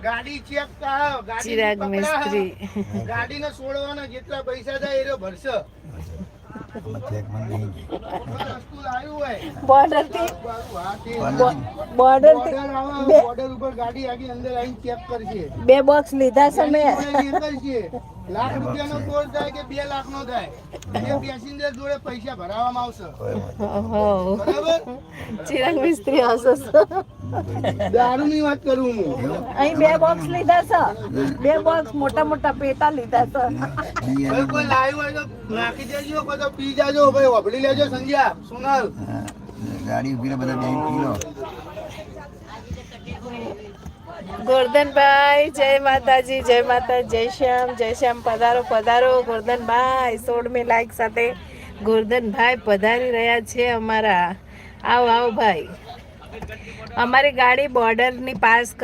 ગાડી ચેક કરાવ, ગાડી ચિરાગ મિસ્ત્રી ગાડીને છોડવાના જેટલા પૈસા થાય એ ભરશે. બોર્ડર થી બોર્ડર બોર્ડર ઉપર ગાડી આગી અંદર આવીને ચેક કરશે. 2 બોક્સ લીધા છે મેં. લાખ રૂપિયાનો ટોલ થાય કે 2 લાખ નો થાય, એ પેસેન્જર જોડે પૈસા ભરાવામાં આવશે. બરાબર? ચિરાગ મિસ્ત્રી હશે. દારૂ ની વાત કરું હું. અહીં 2 બોક્સ લીધા છે, 2 બોક્સ મોટા મોટા પેટા લીધા છે. કોઈ લાવ્યું હોય તો નાખી દેજો, કોઈ તો પી જાજો ભાઈ, વાપરી લેજો. સંજ્યા, સોનલ ગાડી ઉભી બધા બેન પીલો. ગોરધનભાઈ જય માતાજી, જય માતા, જય શ્યામ પધારો પધારો. ગોરધનભાઈ 16મી લાઈક સાથે ગોરધનભાઈ પધારી રહ્યા છે અમારા. આવો આવો ભાઈ. અમારી ગાડી બોર્ડરની પાસ કરી